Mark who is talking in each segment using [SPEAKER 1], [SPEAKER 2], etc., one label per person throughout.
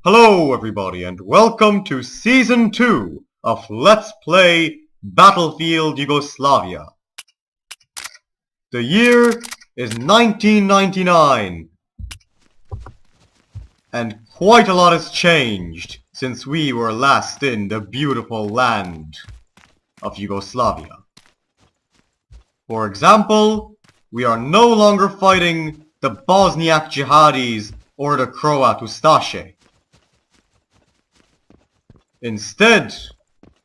[SPEAKER 1] Hello everybody and welcome to Season 2 of Let's Play Battlefield Yugoslavia. The year is 1999 and quite a lot has changed since we were last in the beautiful land of Yugoslavia. For example, we are no longer fighting the Bosniak jihadis or the Croat Ustaše. Instead,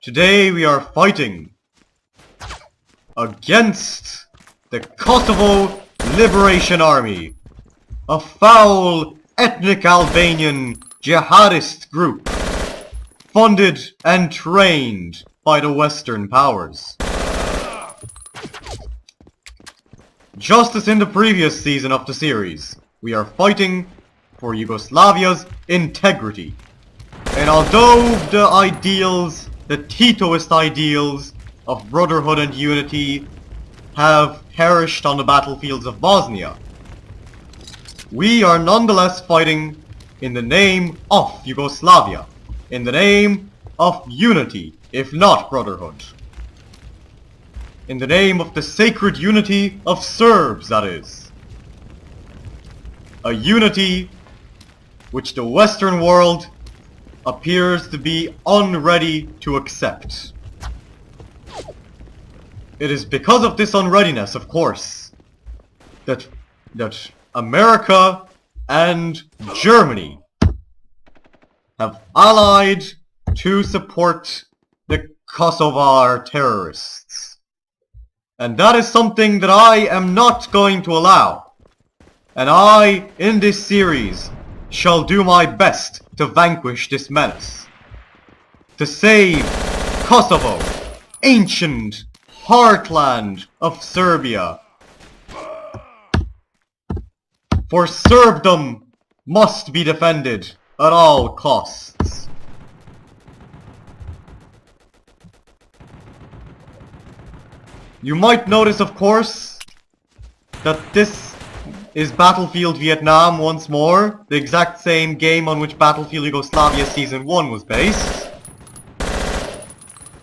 [SPEAKER 1] today we are fighting against the Kosovo Liberation Army, a foul ethnic Albanian jihadist group funded and trained by the Western powers. Just as in the previous season of the series, we are fighting for Yugoslavia's integrity. And although the ideals, the Titoist ideals of brotherhood and unity have perished on the battlefields of Bosnia, we are nonetheless fighting in the name of Yugoslavia, in the name of unity, if not brotherhood. In the name of the sacred unity of Serbs, that is. A unity which the Western world appears to be unready to accept. It is because of this unreadiness, of course, that America and Germany have allied to support the Kosovar terrorists. And that is something that I am not going to allow. And I, in this series, shall do my best to vanquish this menace. To save Kosovo, ancient heartland of Serbia. For Serbdom must be defended at all costs. You might notice, of course, that this is Battlefield Vietnam once more, the exact same game on which Battlefield Yugoslavia Season 1 was based.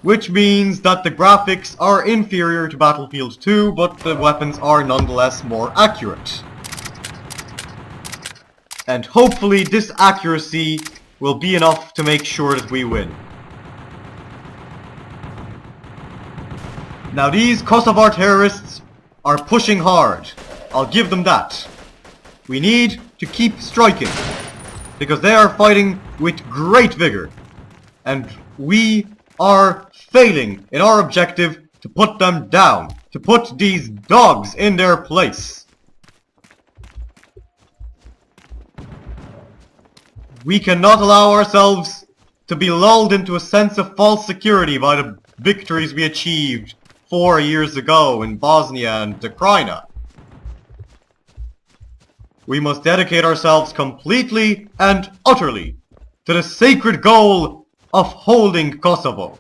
[SPEAKER 1] Which means that the graphics are inferior to Battlefield 2, but the weapons are nonetheless more accurate. And hopefully this accuracy will be enough to make sure that we win. Now these Kosovar terrorists are pushing hard. I'll give them that. We need to keep striking, because they are fighting with great vigor, and we are failing in our objective to put them down, to put these dogs in their place. We cannot allow ourselves to be lulled into a sense of false security by the victories we achieved 4 years ago in Bosnia and Ukraine. We must dedicate ourselves completely and utterly to the sacred goal of holding Kosovo.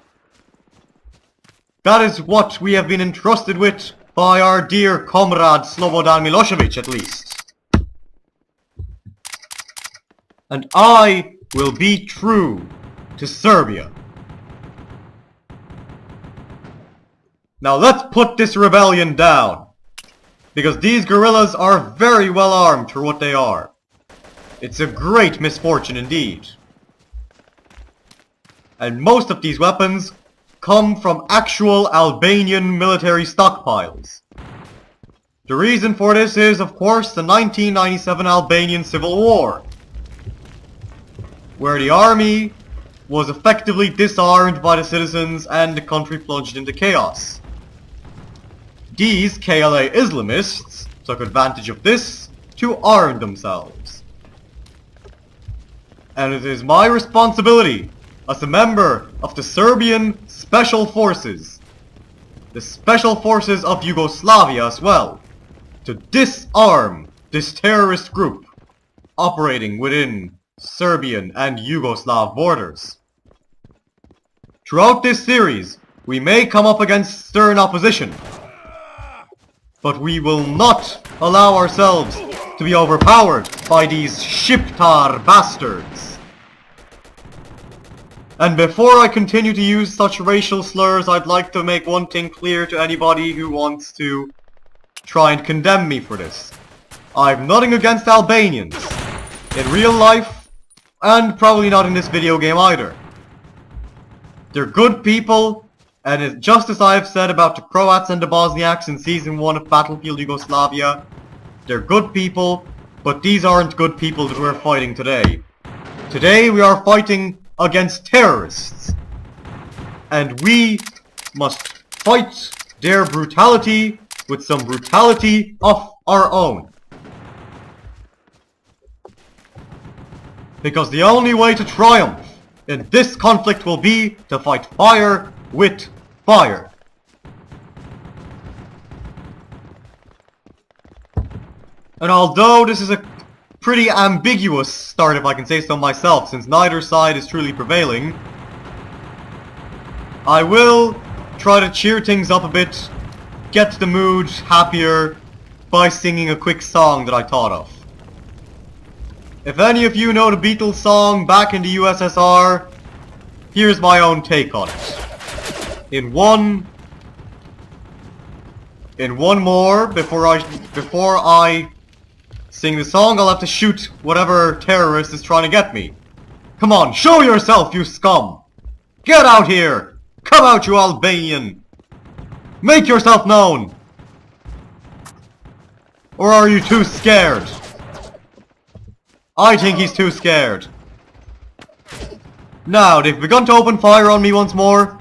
[SPEAKER 1] That is what we have been entrusted with by our dear comrade Slobodan Milosevic, at least. And I will be true to Serbia. Now let's put this rebellion down, because these guerrillas are very well armed for what they are. It's a great misfortune indeed. And most of these weapons come from actual Albanian military stockpiles. The reason for this is, of course, the 1997 Albanian Civil War, where the army was effectively disarmed by the citizens and the country plunged into chaos. These KLA Islamists took advantage of this to arm themselves. And it is my responsibility as a member of the Serbian Special Forces, the Special Forces of Yugoslavia as well, to disarm this terrorist group operating within Serbian and Yugoslav borders. Throughout this series, we may come up against stern opposition, but we will not allow ourselves to be overpowered by these Shiptar bastards. And before I continue to use such racial slurs, I'd like to make one thing clear to anybody who wants to try and condemn me for this. I've nothing against Albanians, in real life, and probably not in this video game either. They're good people, and just as I have said about the Croats and the Bosniaks in Season 1 of Battlefield Yugoslavia, they're good people, but these aren't good people that we're fighting today. Today we are fighting against terrorists, and we must fight their brutality with some brutality of our own. Because the only way to triumph in this conflict will be to fight fire with fire. And although this is a pretty ambiguous start, if I can say so myself, since neither side is truly prevailing, I will try to cheer things up a bit, get the mood happier by singing a quick song that I thought of. If any of you know the Beatles song Back in the USSR, here's my own take on it. In one more, before I sing the song, I'll have to shoot whatever terrorist is trying to get me. Come on, show yourself, you scum! Get out here! Come out, you Albanian! Make yourself known! Or are you too scared? I think he's too scared. Now, they've begun to open fire on me once more.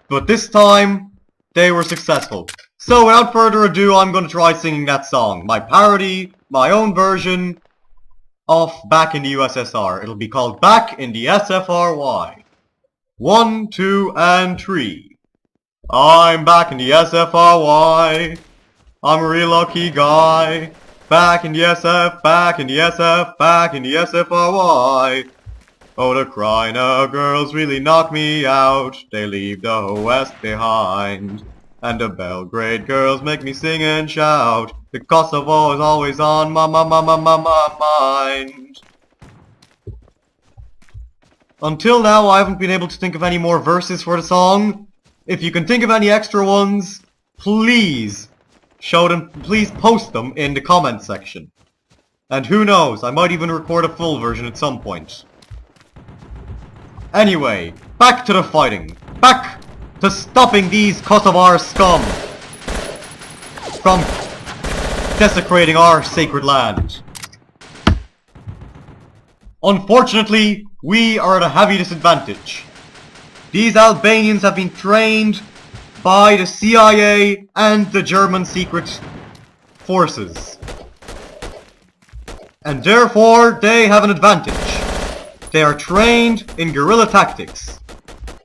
[SPEAKER 1] But this time, they were successful. So without further ado, I'm going to try singing that song. My parody, my own version of Back in the USSR. It'll be called Back in the SFRY. 1, 2, and 3. I'm back in the SFRY. I'm a real lucky guy. Back in the SF, back in the SF, back in the SFRY. Oh, the cry now girls really knock me out. They leave the West behind. And the Belgrade girls make me sing and shout. The Kosovo is always on my mind. Until now, I haven't been able to think of any more verses for the song. If you can think of any extra ones, please please post them in the comment section. And who knows, I might even record a full version at some point. Anyway, back to the fighting. Back to stopping these Kosovar scum from desecrating our sacred land. Unfortunately, we are at a heavy disadvantage. These Albanians have been trained by the CIA and the German secret forces. And therefore, they have an advantage. They are trained in guerrilla tactics.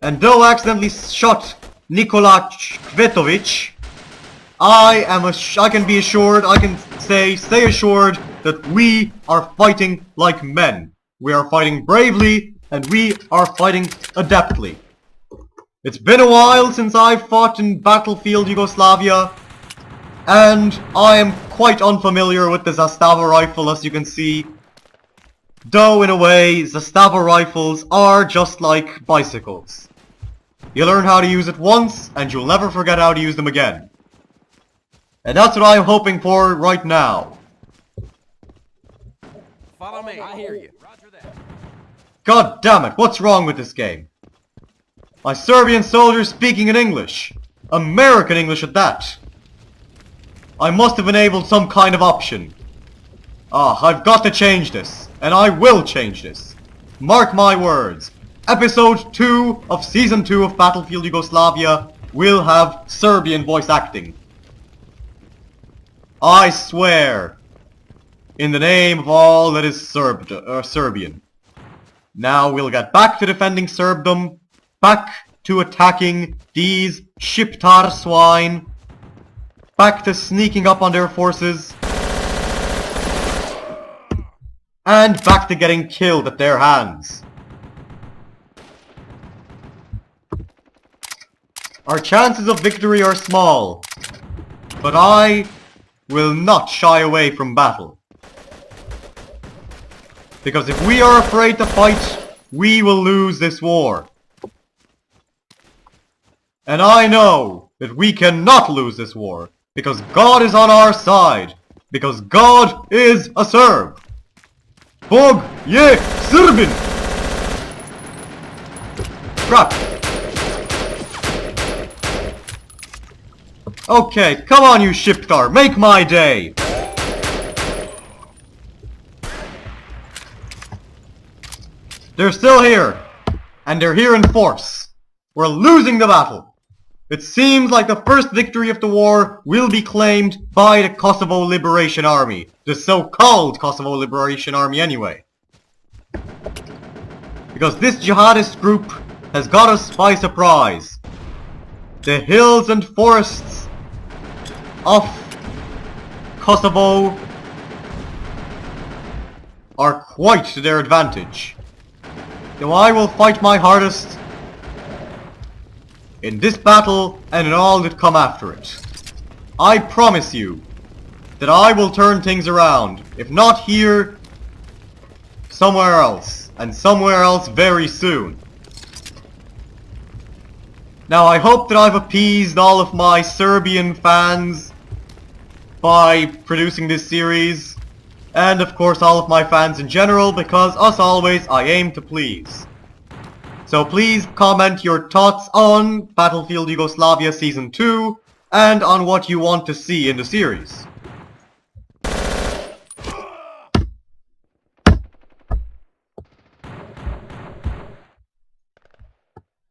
[SPEAKER 1] And though I accidentally shot Nikola Kvetovic, I can stay assured that we are fighting like men. We are fighting bravely, and we are fighting adeptly. It's been a while since I've fought in Battlefield Yugoslavia, and I am quite unfamiliar with the Zastava rifle, as you can see. Though, in a way, Zastava rifles are just like bicycles. You learn how to use it once, and you'll never forget how to use them again. And that's what I'm hoping for right now.
[SPEAKER 2] Follow me. I hear you. Roger that.
[SPEAKER 1] God damn it, what's wrong with this game? My Serbian soldiers speaking in English. American English at that. I must have enabled some kind of option. I've got to change this. And I will change this. Mark my words. Episode 2 of Season 2 of Battlefield Yugoslavia will have Serbian voice acting. I swear. In the name of all that is Serbian. Now we'll get back to defending Serbdom. Back to attacking these Shiptar swine. Back to sneaking up on their forces. And back to getting killed at their hands. Our chances of victory are small. But I will not shy away from battle. Because if we are afraid to fight, we will lose this war. And I know that we cannot lose this war, because God is on our side, because God is a Serb. Bog je Srbin! Crap. Okay, come on you Shiptar, make my day! They're still here, and they're here in force. We're losing the battle. It seems like the first victory of the war will be claimed by the Kosovo Liberation Army. The so-called Kosovo Liberation Army anyway. Because this jihadist group has got us by surprise. The hills and forests of Kosovo are quite to their advantage. Though I will fight my hardest in this battle and in all that come after it. I promise you that I will turn things around, if not here, somewhere else, and somewhere else very soon. Now I hope that I've appeased all of my Serbian fans by producing this series, and of course all of my fans in general, because as always I aim to please. So please comment your thoughts on Battlefield Yugoslavia Season 2 and on what you want to see in the series.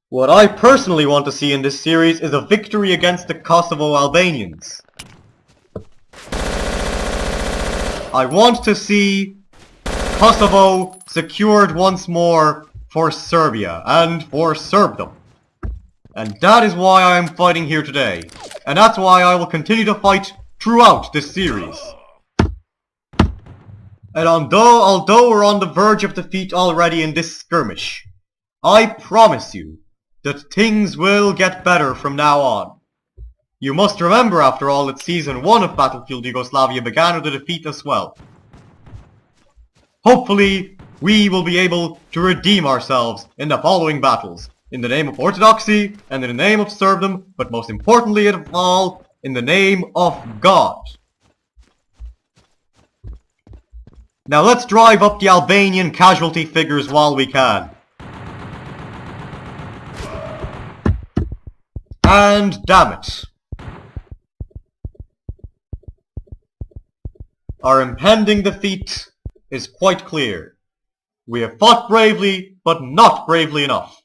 [SPEAKER 1] What I personally want to see in this series is a victory against the Kosovo Albanians. I want to see Kosovo secured once more for Serbia and for Serbdom. And that is why I am fighting here today. And that's why I will continue to fight throughout this series. And although we're on the verge of defeat already in this skirmish, I promise you that things will get better from now on. You must remember, after all, that Season 1 of Battlefield Yugoslavia began with a defeat as well. Hopefully, we will be able to redeem ourselves in the following battles, in the name of Orthodoxy, and in the name of Serbdom, but most importantly of all, in the name of God. Now let's drive up the Albanian casualty figures while we can. And damn it. Our impending defeat is quite clear. We have fought bravely, but not bravely enough.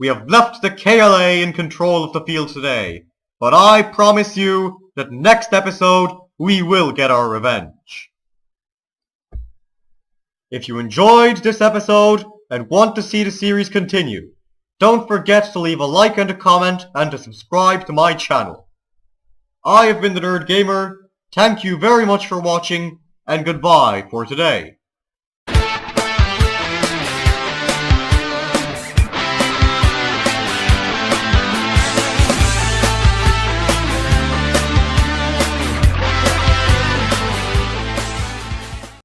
[SPEAKER 1] We have left the KLA in control of the field today, but I promise you that next episode we will get our revenge. If you enjoyed this episode and want to see the series continue, don't forget to leave a like and a comment and to subscribe to my channel. I have been the Nerd Gamer, thank you very much for watching, and goodbye for today.